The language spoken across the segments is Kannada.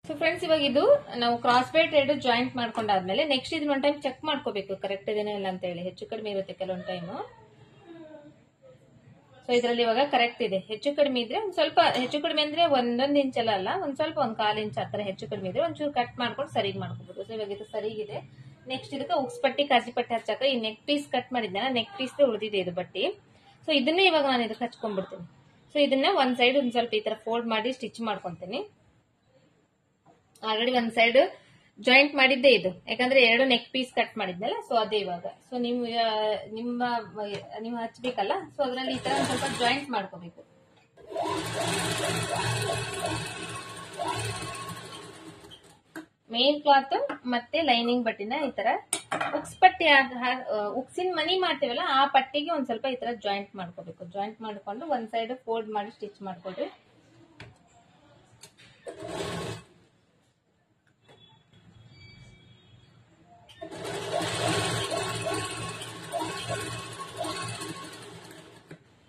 ಸೊ ಫ್ರೆಂಡ್ಸ್, ಇವಾಗ ಇದು ನಾವು ಕ್ರಾಸ್ ಬೈಟ್ ಎರಡು ಜಾಯಿಂಟ್ ಮಾಡ್ಕೊಂಡಾದ್ಮೇಲೆ ನೆಕ್ಸ್ಟ್ ಇದನ್ನ ಒಂದು ಟೈಮ್ ಚೆಕ್ ಮಾಡ್ಕೋಬೇಕು ಕರೆಕ್ಟ್ ಇದೇನೋ ಇಲ್ಲ ಅಂತ ಹೇಳಿ. ಹೆಚ್ಚು ಕಡಿಮೆ ಇರುತ್ತೆ ಕೆಲವೊಂದು ಟೈಮ್. ಸೊ ಇದರಲ್ಲಿ ಇವಾಗ ಕರೆಕ್ಟ್ ಇದೆ. ಹೆಚ್ಚು ಕಡಿಮೆ ಇದ್ರೆ ಒಂದ್ ಸ್ವಲ್ಪ, ಹೆಚ್ಚು ಕಡಿಮೆ ಅಂದ್ರೆ ಒಂದೊಂದ್ ಇಂಚ್ ಅಲ್ಲ, ಒಂದ್ ಸ್ವಲ್ಪ ಒಂದ್ 1/4 ಇಂಚ್ ಹತ್ರ ಹೆಚ್ಚು ಕಡಿಮೆ ಇದ್ರೆ ಒಂಚೂರು ಕಟ್ ಮಾಡ್ಕೊಂಡು ಸರಿಗ್ ಮಾಡ್ಕೋಬಹುದು. ಸೊ ಇವಾಗ ಇದು ಸರಿಗಿದೆ. ನೆಕ್ಸ್ಟ್ ಇದಕ್ಕೆ ಉಕ್ಸ್ ಪಟ್ಟಿ ಕಾಜಿ ಪಟ್ಟಿ ಹಚ್ಚಾಕ ಈ ನೆಕ್ ಪೀಸ್ ಕಟ್ ಮಾಡಿದ್ನ, ನೆಕ್ ಪೀಸ್ ಉಳಿದಿದೆ ಇದು ಬಟ್ಟಿ. ಸೊ ಇದನ್ನೇ ಇವಾಗ ನಾನು ಇದಕ್ಕೆ ಹಚ್ಕೊಂಡ್ಬಿಡ್ತೀನಿ. ಸೊ ಇದನ್ನ ಒಂದ್ ಸೈಡ್ ಒಂದ್ ಸ್ವಲ್ಪ ಈ ತರ ಫೋಲ್ಡ್ ಮಾಡಿ ಸ್ಟಿಚ್ ಮಾಡ್ಕೊಂತೀನಿ. ಆಲ್ರೆಡಿ ಒಂದ್ ಸೈಡ್ ಜಾಯಿಂಟ್ ಮಾಡಿದ್ದೆ ಇದು, ಯಾಕಂದ್ರೆ ಎರಡು ನೆಕ್ ಪೀಸ್ ಕಟ್ ಮಾಡಿದ್ನಲ್ಲ. ಸೊ ಅದೇ ಇವಾಗ ಸೊ ನೀವು ಹಚ್ಬೇಕಲ್ಲ, ಸೊ ಅದ್ರಲ್ಲಿ ಈ ತರ ಒಂದ್ ಸ್ವಲ್ಪ ಜಾಯಿಂಟ್ ಮಾಡ್ಕೋಬೇಕು. ಮೇನ್ ಕ್ಲಾತ್ ಮತ್ತೆ ಲೈನಿಂಗ್ ಬಟ್ಟಿನ ಈ ತರ ಉಕ್ಸ್ ಪಟ್ಟಿ, ಉಕ್ಸಿನ ಮನಿ ಮಾಡ್ತೀವಲ್ಲ ಆ ಪಟ್ಟಿಗೆ ಒಂದ್ ಸ್ವಲ್ಪ ಈ ತರ ಜಾಯಿಂಟ್ ಮಾಡ್ಕೋಬೇಕು. ಜಾಯಿಂಟ್ ಮಾಡ್ಕೊಂಡು ಒಂದ್ ಸೈಡ್ ಫೋಲ್ಡ್ ಮಾಡಿ ಸ್ಟಿಚ್ ಮಾಡ್ಕೊಡ್ರಿ.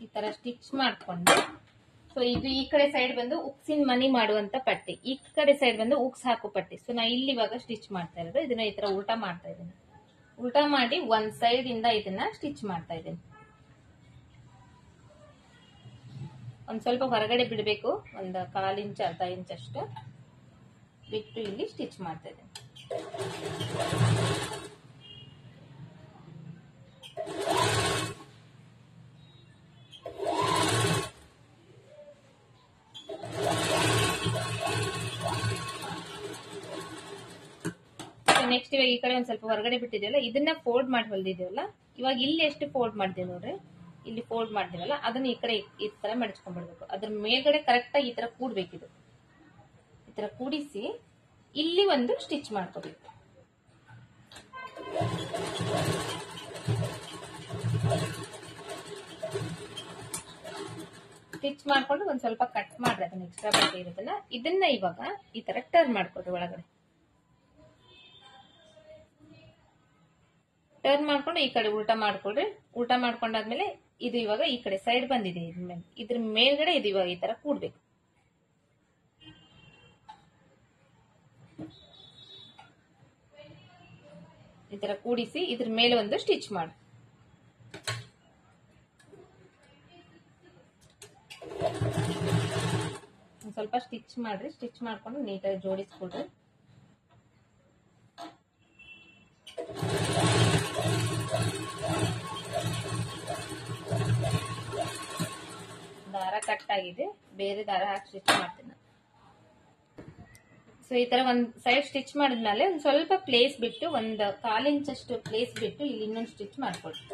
ಈ ತರ ಸ್ಟಿಚ್ ಮಾಡ್ಕೊಂಡು, ಸೊ ಇದು ಈ ಕಡೆ ಸೈಡ್ ಬಂದು ಉಕ್ಸಿನ ಮನಿ ಮಾಡುವಂತ ಪಟ್ಟಿ, ಈ ಕಡೆ ಸೈಡ್ ಬಂದು ಉಕ್ಸ್ ಹಾಕೋ ಪಟ್ಟಿ. ಸೊ ನಾ ಇಲ್ಲಿ ಇವಾಗ ಸ್ಟಿಚ್ ಮಾಡ್ತಾ ಇರೋದು ಇದನ್ನ ಈ ತರ ಉಲ್ಟಾ ಮಾಡ್ತಾ ಇದ್ದೀನಿ. ಉಲ್ಟಾ ಮಾಡಿ ಒಂದ್ ಸೈಡ್ ಇಂದ ಇದನ್ನ ಸ್ಟಿಚ್ ಮಾಡ್ತಾ ಇದ್ದೀನಿ. ಒಂದ್ ಸ್ವಲ್ಪ ಹೊರಗಡೆ ಬಿಡಬೇಕು, ಒಂದ್ 1/4 ಇಂಚ್ ಅರ್ಧ ಇಂಚ್ ಅಷ್ಟು ಬಿಟ್ಟು ಇಲ್ಲಿ ಸ್ಟಿಚ್ ಮಾಡ್ತಾ ಇದ್ದೀನಿ. ನೆಕ್ಸ್ಟ್ ಇವಾಗ ಈ ಕಡೆ ಒಂದ್ ಸ್ವಲ್ಪ ಹೊರಗಡೆ ಬಿಟ್ಟಿದೆಯಲ್ಲ, ಇದನ್ನ ಫೋಲ್ಡ್ ಮಾಡಿ ಹೊಲ್ದಿದೀವಲ್ಲ, ಇವಾಗ ಇಲ್ಲಿ ಎಷ್ಟು ಫೋಲ್ಡ್ ಮಾಡಿದೆ ನೋಡ್ರಿ, ಇಲ್ಲಿ ಫೋಲ್ಡ್ ಮಾಡಿದಿವಲ್ಲ ಅದನ್ನ ಈ ಕಡೆ ಈ ತರ ಮಡಚ್ಕೊಂಡ್ಬಿಡ್ಬೇಕು. ಅದ್ರ ಮೇಲ್ಗಡೆ ಕರೆಕ್ಟ್ ಆಗಿ ಈ ತರ ಕೂಡ್ಬೇಕಿದು. ಈ ತರ ಕೂಡಿಸಿ ಇಲ್ಲಿ ಒಂದು ಸ್ಟಿಚ್ ಮಾಡ್ಕೋಬೇಕು. ಸ್ಟಿಚ್ ಮಾಡ್ಕೊಂಡು ಒಂದ್ ಸ್ವಲ್ಪ ಕಟ್ ಮಾಡ್ರಿ, ಅದನ್ನ ಎಕ್ಸ್ಟ್ರಾ ಬಟ್ಟೆ ಇರೋದನ್ನ. ಇದನ್ನ ಇವಾಗ ಈ ತರ ಟರ್ನ್ ಮಾಡ್ಕೊಡ್ರಿ ಒಳಗಡೆ. ಟರ್ನ್ ಮಾಡ್ಕೊಂಡು ಈ ಕಡೆ ಉಲ್ಟಾ ಮಾಡ್ಕೊಡ್ರಿ. ಉಲ್ಟಾ ಮಾಡ್ಕೊಂಡಾದ್ಮೇಲೆ ಇದು ಇವಾಗ ಈ ಕಡೆ ಸೈಡ್ ಬಂದಿದೆ, ಇದ್ರ ಮೇಲ್ಗಡೆ ಇದು ಇವಾಗ ಈ ತರ ಕೂಡ್ಬೇಕು. ಈ ತರ ಕೂಡಿಸಿ ಇದ್ರ ಮೇಲೆ ಒಂದು ಸ್ಟಿಚ್ ಮಾಡಿ. ಒಂದ್ ಸ್ವಲ್ಪ ಸ್ಟಿಚ್ ಮಾಡ್ರಿ. ಸ್ಟಿಚ್ ಮಾಡ್ಕೊಂಡು ನೀಟಾಗಿ ಜೋಡಿಸ್ಕೊಡ್ರಿ. ದಾರ ಕಟ್ ಆಗಿದೆ, ಬೇರೆ ದಾರ ಹಾಕಿ ಸ್ಟಿಚ್ ಮಾಡ್ತೀನಿ. ಸೊ ಈ ತರ ಒಂದ್ ಸೈಡ್ ಸ್ಟಿಚ್ ಮಾಡಿದ್ಮೇಲೆ ಒಂದ್ ಸ್ವಲ್ಪ ಪ್ಲೇಸ್ ಬಿಟ್ಟು, ಒಂದ್ 1/4 ಇಂಚ್ ಅಷ್ಟು ಪ್ಲೇಸ್ ಬಿಟ್ಟು ಇಲ್ಲಿ ಇನ್ನೊಂದು ಸ್ಟಿಚ್ ಮಾಡ್ಕೊಳ್ರಿ.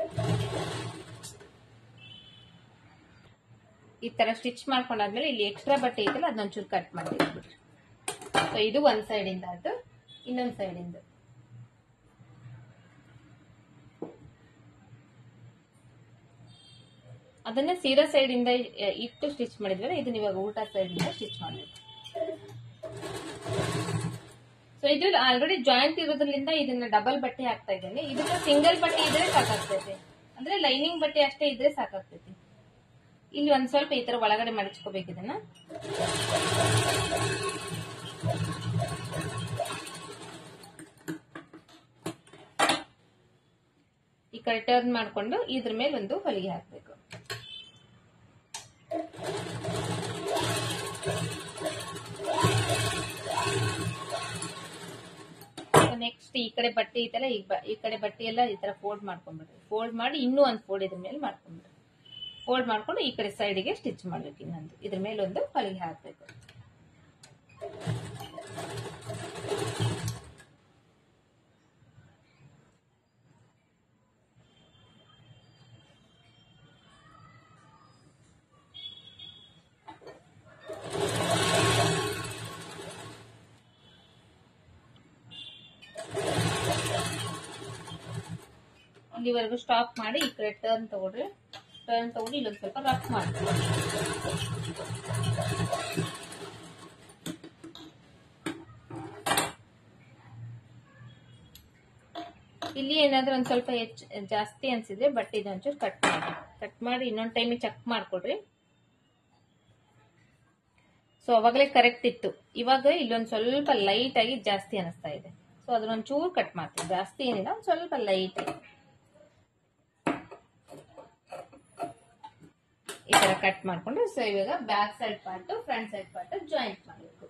ಈ ತರ ಸ್ಟಿಚ್ ಮಾಡ್ಕೊಂಡಾದ್ಮೇಲೆ ಇಲ್ಲಿ ಎಕ್ಸ್ಟ್ರಾ ಬಟ್ಟೆ ಐತಲ್ಲ ಅದನ್ನೊಂಚೂರು ಕಟ್ ಮಾಡಿ ಬಿಡ್ರಿ. ಸೊ ಇದು ಒಂದ್ ಸೈಡ್ ಇಂದ ಆಯ್ತು. ಇನ್ನೊಂದ್ ಸೈಡ್ ಇಂದ ಅದನ್ನ ಸೀರಾ ಸೈಡ್ ಇಂದ ಇಟ್ಟು ಸ್ಟಿಚ್ ಮಾಡಿದ್ವಲ್ಲ, ಇದನ್ನ ಇವಾಗ ಉಲ್ಟಾ ಸೈಡ್ ಇಂದ ಸ್ಟಿಚ್ ಮಾಡಬೇಕು. ಸೊ ಇದು ಆಲ್ರೆಡಿ ಜಾಯಿಂಟ್ ಇರೋದ್ರಿಂದ ಇದನ್ನ ಡಬಲ್ ಬಟ್ಟೆ ಹಾಕ್ತಾ ಇದ್ದೇನೆ. ಇದನ್ನ ಸಿಂಗಲ್ ಬಟ್ಟೆ ಇದ್ರೆ ಸಾಕಾಗ್ತೈತೆ, ಅಂದ್ರೆ ಲೈನಿಂಗ್ ಬಟ್ಟೆ ಅಷ್ಟೇ ಇದ್ರೆ ಸಾಕಾಗ್ತೈತಿ. ಇಲ್ಲಿ ಒಂದ್ ಸ್ವಲ್ಪ ಈ ತರ ಒಳಗಡೆ ಮಡಚ್ಕೋಬೇಕು ಇದನ್ನ. ಈ ಕಡೆ ಟರ್ನ್ ಮಾಡ್ಕೊಂಡು ಇದ್ರ ಮೇಲೆ ಒಂದು ಹೊಲಿಗೆ ಹಾಕ್ಬೇಕು. ನೆಕ್ಸ್ಟ್ ಈ ಕಡೆ ಬಟ್ಟೆ ಐತಲ್ಲ, ಈ ಕಡೆ ಬಟ್ಟೆ ಎಲ್ಲ ಈ ತರ ಫೋಲ್ಡ್ ಮಾಡ್ಕೊಂಡ್ಬಿಡ್ರಿ. ಫೋಲ್ಡ್ ಮಾಡಿ ಇನ್ನೂ ಒಂದು ಫೋಲ್ಡ್ ಇದ್ರ ಮೇಲೆ ಮಾಡ್ಕೊಂಡ್ಬಿಡ್ರಿ. ಫೋಲ್ಡ್ ಮಾಡ್ಕೊಂಡು ಈ ಕಡೆ ಸೈಡ್ಗೆ ಸ್ಟಿಚ್ ಮಾಡ್ಬೇಕು. ಇನ್ನೊಂದು ಇದ್ರ ಮೇಲೆ ಒಂದು ಹೊಲಿಗೆ ಹಾಕ್ಬೇಕು. ಇಲ್ಲಿವರೆಗೂ ಸ್ಟಾಪ್ ಮಾಡಿ ಈ ಕಡೆ ಟರ್ನ್ ತಗೊಳ್ರಿ. ಟರ್ನ್ ತಗೊಂಡು ಇಲ್ಲೊಂದು ಸ್ವಲ್ಪ ರಫ್ ಮಾಡಿ. ಇಲ್ಲಿ ಏನಾದ್ರೂ ಒಂದ್ ಸ್ವಲ್ಪ ಜಾಸ್ತಿ ಅನ್ಸಿದ್ರೆ ಬಟ್ ಇದೊಂಚೂರು ಕಟ್ ಮಾಡಿ ಇನ್ನೊಂದ್ ಟೈಮಿಗೆ ಚೆಕ್ ಮಾಡ್ಕೊಡ್ರಿ. ಸೊ ಅವಾಗಲೇ ಕರೆಕ್ಟ್ ಇತ್ತು. ಇವಾಗ ಇಲ್ಲೊಂದು ಸ್ವಲ್ಪ ಲೈಟ್ ಆಗಿ ಜಾಸ್ತಿ ಅನಿಸ್ತಾ ಇದೆ. ಸೊ ಅದನ್ನೊಂದು ಚೂರು ಕಟ್ ಮಾಡ್ತೀನಿ, ಜಾಸ್ತಿ ಏನಿಲ್ಲ, ಒಂದು ಸ್ವಲ್ಪ ಲೈಟ್ ಆಗಿ ಈ ತರ ಕಟ್ ಮಾಡ್ಕೊಂಡು, ಸೊ ಇವಾಗ back side part front side part joint ಮಾಡಬೇಕು.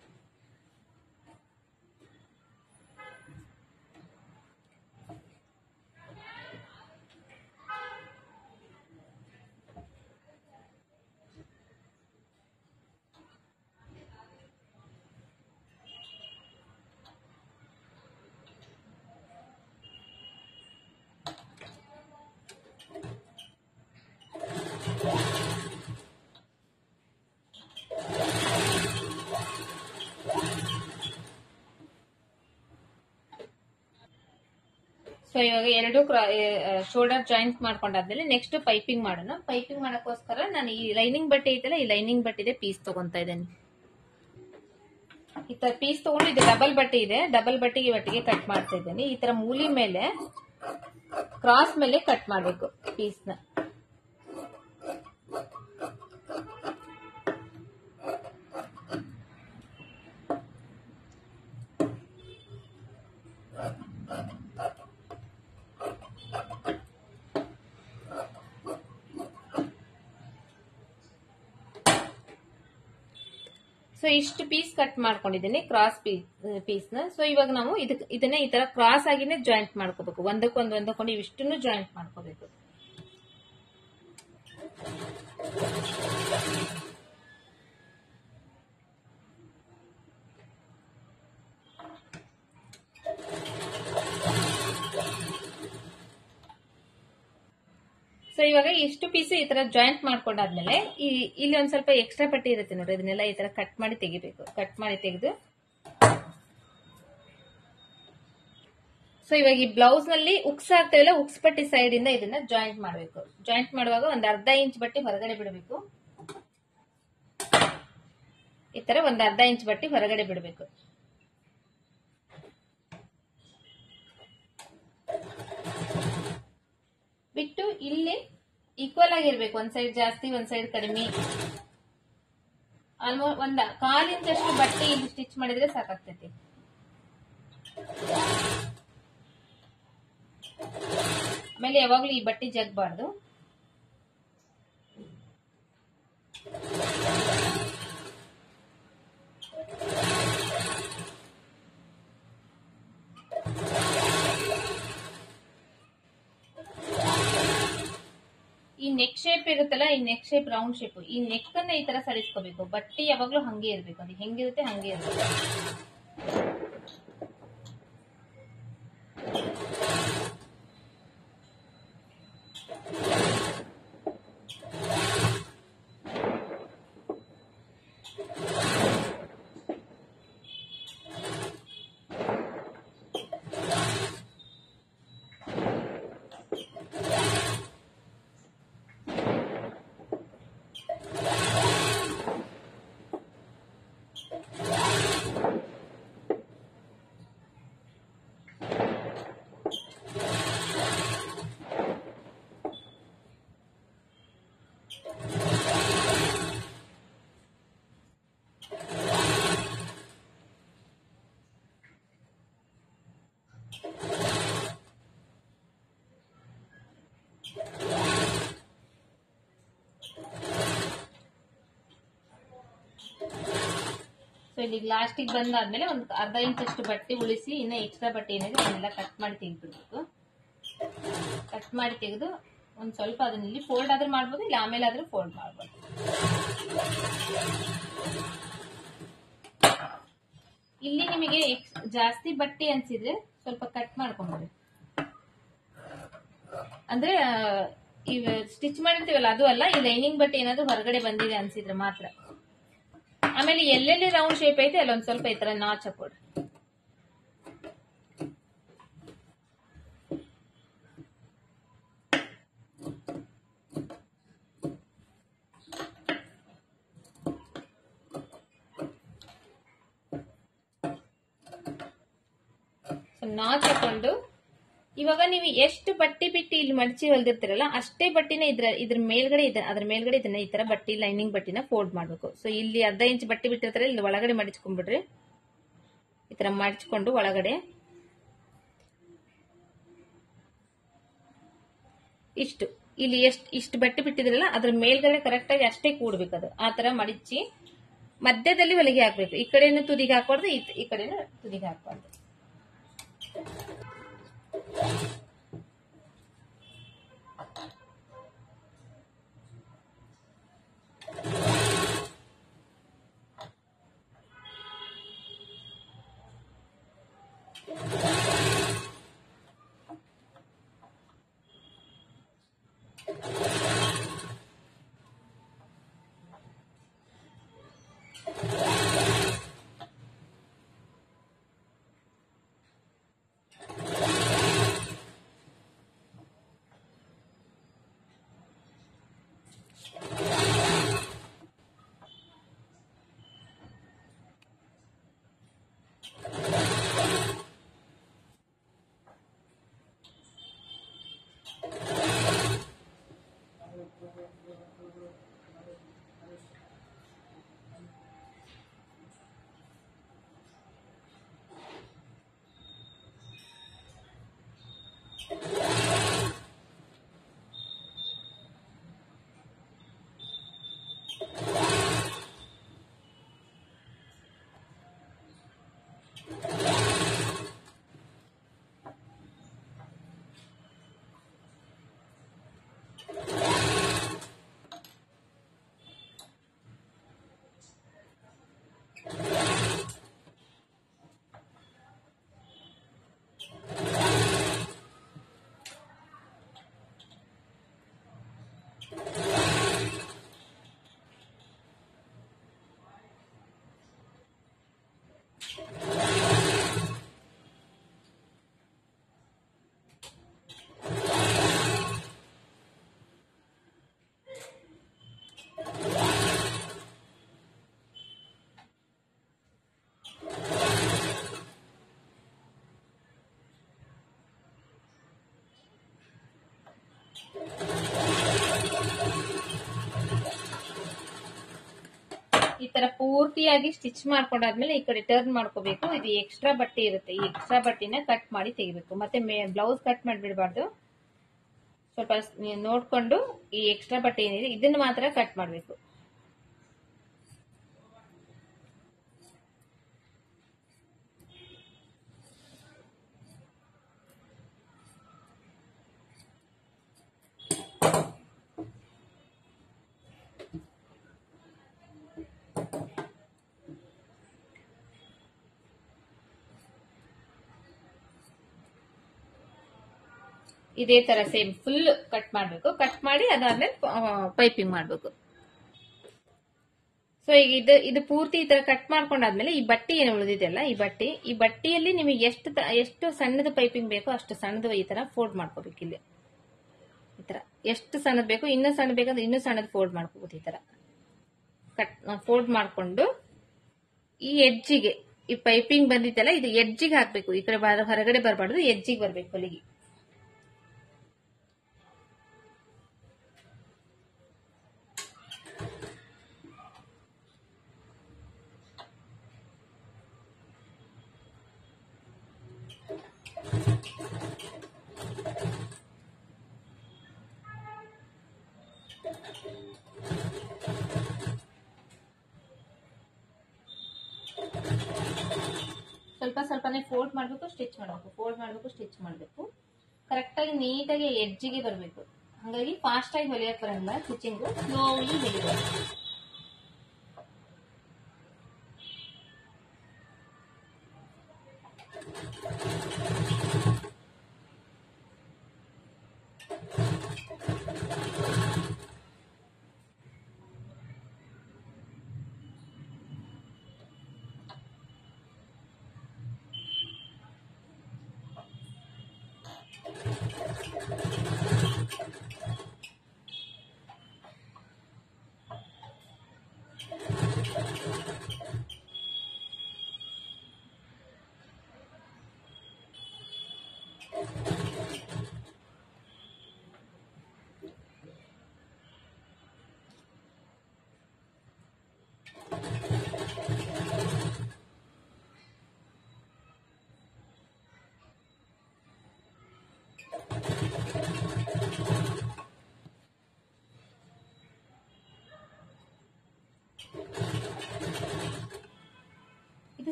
ಸೊ ಇವಾಗ ಎರಡು ಶೋಲ್ಡರ್ ಜಾಯಿಂಟ್ ಮಾಡ್ಕೊಂಡಾದ್ಮೇಲೆ ನೆಕ್ಸ್ಟ್ ಪೈಪಿಂಗ್ ಮಾಡೋಣ. ಪೈಪಿಂಗ್ ಮಾಡಕ್ಕೋಸ್ಕರ ನಾನು ಈ ಲೈನಿಂಗ್ ಬಟ್ಟೆ ಐತಲ್ಲ, ಈ ಲೈನಿಂಗ್ ಬಟ್ಟೆ ಪೀಸ್ ತಗೊಂತಾ ಇದ್ದೇನೆ. ಈ ತರ ಪೀಸ್ ತಗೊಂಡು, ಇದು ಡಬಲ್ ಬಟ್ಟೆ ಇದೆ, ಡಬಲ್ ಬಟ್ಟೆಗೆ ಒಟ್ಟಿಗೆ ಕಟ್ ಮಾಡ್ತಾ ಇದ್ದೇನೆ. ಈ ತರ ಮೂಲಿ ಮೇಲೆ ಕ್ರಾಸ್ ಮೇಲೆ ಕಟ್ ಮಾಡ್ಬೇಕು ಪೀಸ್ನ. ಸೊ ಇಷ್ಟು ಪೀಸ್ ಕಟ್ ಮಾಡ್ಕೊಂಡಿದ್ದೀನಿ, ಕ್ರಾಸ್ ಪೀಸ್ನ. ಸೊ ಇವಾಗ ನಾವು ಇದನ್ನ ಈ ತರ ಕ್ರಾಸ್ ಆಗಿನೇ ಜಾಯಿಂಟ್ ಮಾಡ್ಕೋಬೇಕು, ಒಂದಕ್ಕೊಂದು ಇವಿಷ್ಟನ್ನು ಜಾಯಿಂಟ್ ಮಾಡ್ಕೋಬೇಕು. ಸೊ ಇವಾಗ ಇಷ್ಟು ಪೀಸ್ ಈ ತರ ಜಾಯಿಂಟ್ ಮಾಡ್ಕೊಂಡಾದ್ಮೇಲೆ ಇಲ್ಲಿ ಒಂದ್ ಸ್ವಲ್ಪ ಎಕ್ಸ್ಟ್ರಾ ಪಟ್ಟಿ ಇರುತ್ತೆ ನೋಡಿ, ಅದನ್ನೆಲ್ಲ ಈ ತರ ಕಟ್ ಮಾಡಿ ತೆಗಿಬೇಕು. ಕಟ್ ಮಾಡಿ ತೆಗೆದು, ಸೊ ಇವಾಗ ಈ ಬ್ಲೌಸ್ ನಲ್ಲಿ ಉಕ್ಸ್ ಆಗ್ತಾವಲ್ಲ, ಉಕ್ಸ್ ಪಟ್ಟಿ ಸೈಡ್ ಇಂದ ಇದನ್ನ ಜಾಯಿಂಟ್ ಮಾಡಬೇಕು. ಜಾಯಿಂಟ್ ಮಾಡುವಾಗ ಒಂದ್ ಅರ್ಧ ಇಂಚ್ ಬಟ್ಟೆ ಹೊರಗಡೆ ಬಿಡಬೇಕು. ಈ ತರ ಒಂದ್ ಅರ್ಧ ಇಂಚ್ ಬಟ್ಟೆ ಹೊರಗಡೆ ಬಿಡಬೇಕು. ಬಿಟ್ಟು ಇಲ್ಲಿ ಈಕ್ವಲ್ ಆಗಿರ್ಬೇಕು, ಒಂದ್ ಸೈಡ್ ಜಾಸ್ತಿ ಒಂದ್ ಸೈಡ್ ಕಡಿಮೆ. ಆಲ್ಮೋಸ್ಟ್ ಒಂದ್ 1/4 ಇಂಚಷ್ಟು ಬಟ್ಟೆ ಇಲ್ಲಿ ಸ್ಟಿಚ್ ಮಾಡಿದ್ರೆ ಸಾಕಾಗ್ತೈತಿ. ಆಮೇಲೆ ಯಾವಾಗ್ಲೂ ಈ ಬಟ್ಟೆ ಜಗ್ಬಾರ್ದು. ಈ ನೆಕ್ ಶೇಪ್ ಇರುತ್ತಲ್ಲ, ಈ ನೆಕ್ ಶೇಪ್ ರೌಂಡ್ ಶೇಪ್, ಈ ನೆಕ್ ಅನ್ನ ಈ ತರ ಸರಿಸ್ಕೋಬೇಕು. ಬಟ್ಟೆ ಯಾವಾಗ್ಲೂ ಹಂಗೆ ಇರ್ಬೇಕು, ಅದು ಹೆಂಗಿರುತ್ತೆ ಹಂಗೆ ಇರ್ಬೇಕು. ಸೊ ಇಲ್ಲಿ ಲಾಸ್ಟಿಗೆ ಬಂದಾದ್ಮೇಲೆ ಒಂದು ಅರ್ಧ ಇಂಚ್ ಅಷ್ಟು ಬಟ್ಟೆ ಉಳಿಸಿ, ಇನ್ನ ಎಕ್ಸ್ಟ್ರಾ ಬಟ್ಟೆ ಏನಿದೆ ಅದನ್ನೆಲ್ಲ ಕಟ್ ಮಾಡಿ ತೆಗೆದ್ಬಿಡ್ಬೇಕು. ಕಟ್ ಮಾಡಿ ತೆಗೆದು ಒಂದ್ ಸ್ವಲ್ಪ ಅದನ್ನ ಇಲ್ಲಿ ಫೋಲ್ಡ್ ಆದ್ರೂ ಮಾಡ್ಬೋದು, ಇಲ್ಲ ಆಮೇಲೆ ಆದ್ರೂ ಫೋಲ್ಡ್ ಮಾಡ್ಬೋದು. ಇಲ್ಲಿ ನಿಮಗೆ ಜಾಸ್ತಿ ಬಟ್ಟೆ ಅನ್ಸಿದ್ರೆ ಸ್ವಲ್ಪ ಕಟ್ ಮಾಡ್ಕೊಂಡ್ರಿ. ಅಂದ್ರೆ ಇವ ಸ್ಟಿಚ್ ಮಾಡಿರ್ತೀವಲ್ಲ ಅದು ಅಲ್ಲ, ಈ ಲೈನಿಂಗ್ ಬಟ್ಟೆ ಏನಾದ್ರು ಹೊರಗಡೆ ಬಂದಿದೆ ಅನ್ಸಿದ್ರೆ ಮಾತ್ರ. ಆಮೇಲೆ ಎಲ್ಲೆಲ್ಲಿ ರೌಂಡ್ ಶೇಪ್ ಐತೆ ಅಲ್ಲೊಂದ್ ಸ್ವಲ್ಪ ಈ ತರ ನಾಚ್ ಹಾಕೊಡ್ರಿ. ನಾಚ್ ಹಾಕೊಂಡು ಇವಾಗ ನೀವು ಎಷ್ಟು ಬಟ್ಟೆ ಬಿಟ್ಟು ಇಲ್ಲಿ ಮಡಚಿ ಹೊಲ್ದಿರ್ತೀರಲ್ಲ ಅಷ್ಟೇ ಬಟ್ಟೆನ ಇದ್ರ ಮೇಲ್ಗಡೆ ಅದ್ರ ಮೇಲ್ಗಡೆ ಇದನ್ನ ಈ ತರ ಬಟ್ಟೆ ಲೈನಿಂಗ್ ಬಟ್ಟೆನ ಫೋಲ್ಡ್ ಮಾಡ್ಬೇಕು. ಸೊ ಇಲ್ಲಿ ಅರ್ಧ ಇಂಚ್ ಬಟ್ಟೆ ಬಿಟ್ಟಿರ್ತಾರೆ, ಇಲ್ಲಿ ಒಳಗಡೆ ಮಡಿಚ್ಕೊಂಡ್ಬಿಡ್ರಿ. ಈ ತರ ಮಡಿಚ್ಕೊಂಡು ಒಳಗಡೆ ಇಷ್ಟು ಇಲ್ಲಿ ಇಷ್ಟು ಬಟ್ಟೆ ಬಿಟ್ಟಿದ್ರಲ್ಲ ಅದ್ರ ಮೇಲ್ಗಡೆ ಕರೆಕ್ಟ್ ಆಗಿ ಅಷ್ಟೇ ಕೂಡ್ಬೇಕು. ಅದು ಆ ತರ ಮಡಿಚಿ ಮಧ್ಯದಲ್ಲಿ ಹೊಲಿಗೆ ಹಾಕ್ಬೇಕು. ಈ ಕಡೆನೂ ತುದಿಗೆ ಹಾಕ್ಬಾರ್ದು, ಈ ಕಡೆನೂ ತುದಿಗೆ ಹಾಕ್ಬಾರ್ದು. ಈ ತರ ಪೂರ್ತಿಯಾಗಿ ಸ್ಟಿಚ್ ಮಾಡ್ಕೊಂಡಾದ್ಮೇಲೆ ಈ ಕಡೆ ಟರ್ನ್ ಮಾಡ್ಕೋಬೇಕು. ಇದು ಎಕ್ಸ್ಟ್ರಾ ಬಟ್ಟೆ ಇರುತ್ತೆ, ಈ ಎಕ್ಸ್ಟ್ರಾ ಬಟ್ಟೆನ ಕಟ್ ಮಾಡಿ ತೆಗಿಬೇಕು. ಮತ್ತೆ ಬ್ಲೌಸ್ ಕಟ್ ಮಾಡಿಬಿಡಬಾರ್ದು. ಸ್ವಲ್ಪ ನೋಡ್ಕೊಂಡು ಈ ಎಕ್ಸ್ಟ್ರಾ ಬಟ್ಟೆ ಏನಿದೆ ಇದನ್ನ ಮಾತ್ರ ಕಟ್ ಮಾಡ್ಬೇಕು. ಇದೇ ತರ ಸೇಮ್ ಫುಲ್ ಕಟ್ ಮಾಡ್ಬೇಕು. ಕಟ್ ಮಾಡಿ ಅದಾದ್ಮೇಲೆ ಪೈಪಿಂಗ್ ಮಾಡ್ಬೇಕು. ಸೊ ಈಗ ಇದು ಪೂರ್ತಿ ಈ ತರ ಕಟ್ ಮಾಡ್ಕೊಂಡಾದ್ಮೇಲೆ ಈ ಬಟ್ಟೆ ಏನು ಉಳಿದಿದೆಯಲ್ಲ, ಈ ಬಟ್ಟೆಯಲ್ಲಿ ನಿಮಗೆ ಎಷ್ಟು ಸಣ್ಣದ ಪೈಪಿಂಗ್ ಬೇಕೋ ಅಷ್ಟು ಸಣ್ಣದು ಈ ತರ ಫೋಲ್ಡ್ ಮಾಡ್ಕೋಬೇಕು. ಇಲ್ಲಿ ಈ ತರ ಎಷ್ಟು ಸಣ್ಣದ್ ಬೇಕು, ಇನ್ನೂ ಸಣ್ಣ ಬೇಕಂದ್ರೆ ಇನ್ನೂ ಸಣ್ಣದ್ ಫೋಲ್ಡ್ ಮಾಡ್ಕೋಬಹುದು. ಈ ತರ ಫೋಲ್ಡ್ ಮಾಡ್ಕೊಂಡು ಈ ಎಡ್ಜಿಗೆ ಈ ಪೈಪಿಂಗ್ ಬಂದಿತ್ತಲ್ಲ ಇದು ಎಡ್ಜಿಗೆ ಹಾಕ್ಬೇಕು. ಈ ಕಡೆ ಹೊರಗಡೆ ಬರಬಾರ್ದು, ಎಡ್ಜಿಗೆ ಬರ್ಬೇಕು ಹೊಲಿಗೆ. ಸ್ವಲ್ಪ ಸ್ವಲ್ಪನೇ ಫೋಲ್ಡ್ ಮಾಡಬೇಕು, ಸ್ಟಿಚ್ ಮಾಡಬೇಕು, ಫೋಲ್ಡ್ ಮಾಡಬೇಕು, ಸ್ಟಿಚ್ ಮಾಡಬೇಕು. ಕರೆಕ್ಟ್ ಆಗಿ ನೀಟಾಗಿ ಎಡ್ಜಿಗೆ ಬರಬೇಕು. ಹಾಗಾಗಿ ಫಾಸ್ಟ್ ಆಗಿ ಹೊಲಿಯಕ್ಕೆ ಬರಲ್ಲ, ಸ್ಟಿಚಿಂಗ್ ಸ್ಲೋಲಿ ಹೊಲಿಬೇಕು.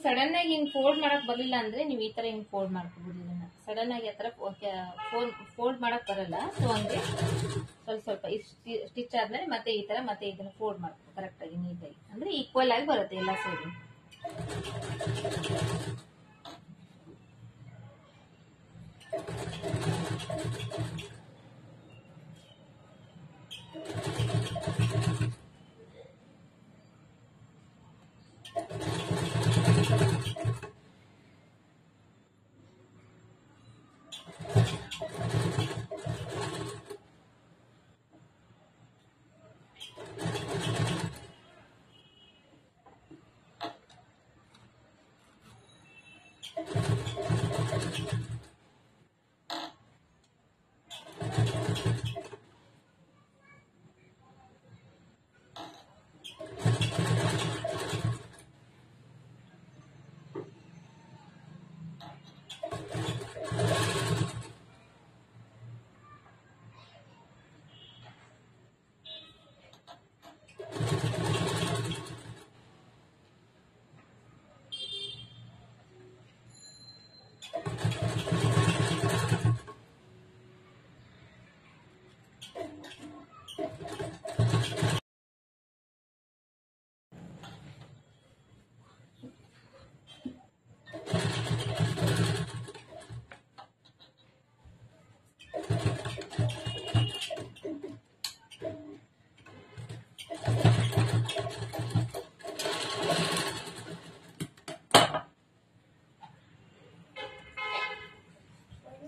ಸಡನ್ ಆಗಿ ಹಿಂಗ್ ಫೋಲ್ಡ್ ಮಾಡಕ್ ಬರಲಿಲ್ಲ ಅಂದ್ರೆ ನೀವು ಈ ತರ ಹಿಂಗ್ ಫೋಲ್ಡ್ ಮಾಡ್ಕೋಬಹುದು. ಇದನ್ನ ಸಡನ್ ಆಗಿ ಆ ತರ ಫೋಲ್ಡ್ ಮಾಡಕ್ ಬರಲ್ಲ. ಸೊ ಹಂಗೆ ಸ್ವಲ್ಪ ಸ್ಟಿಚ್ ಆದ್ಮೇಲೆ ಮತ್ತೆ ಈ ತರ ಮತ್ತೆ ಇದನ್ನ ಫೋಲ್ಡ್ ಮಾಡ್ಬೇಕು ಕರೆಕ್ಟ್ ಆಗಿ ನೀಟಾಗಿ, ಅಂದ್ರೆ ಈಕ್ವಲ್ ಆಗಿ ಬರುತ್ತೆ ಎಲ್ಲ ಸೈಡ್.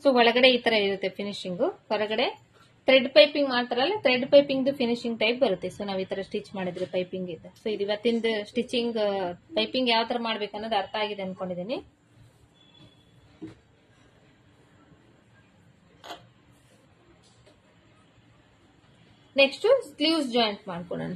ಸೊ ಒಳಗಡೆ ಈ ತರ ಇರುತ್ತೆ ಫಿನಿಶಿಂಗ್, ಹೊರಗಡೆ ಥ್ರೆಡ್ ಪೈಪಿಂಗ್ ಮಾಡ್ತಾರಲ್ಲ, ಥ್ರೆಡ್ ಪೈಪಿಂಗ್ ಫಿನಿಶಿಂಗ್ ಟೈಪ್ ಬರುತ್ತೆ. ಸೊ ನಾವ್ ಈ ತರ ಸ್ಟಿಚ್ ಮಾಡಿದ್ರೆ ಪೈಪಿಂಗ್ ಇದೆ. ಸೊ ಇದು ಇವತ್ತಿಂದ ಸ್ಟಿಚಿಂಗ್ ಪೈಪಿಂಗ್ ಯಾವ ತರ ಮಾಡ್ಬೇಕು ಅನ್ನೋದು ಅರ್ಥ ಆಗಿದೆ ಅನ್ಕೊಂಡಿದೀನಿ. ನೆಕ್ಸ್ಟ್ ಸ್ಲೀವ್ಸ್ ಜಾಯಿಂಟ್ ಮಾಡ್ಕೊಳ್ಳೋಣ.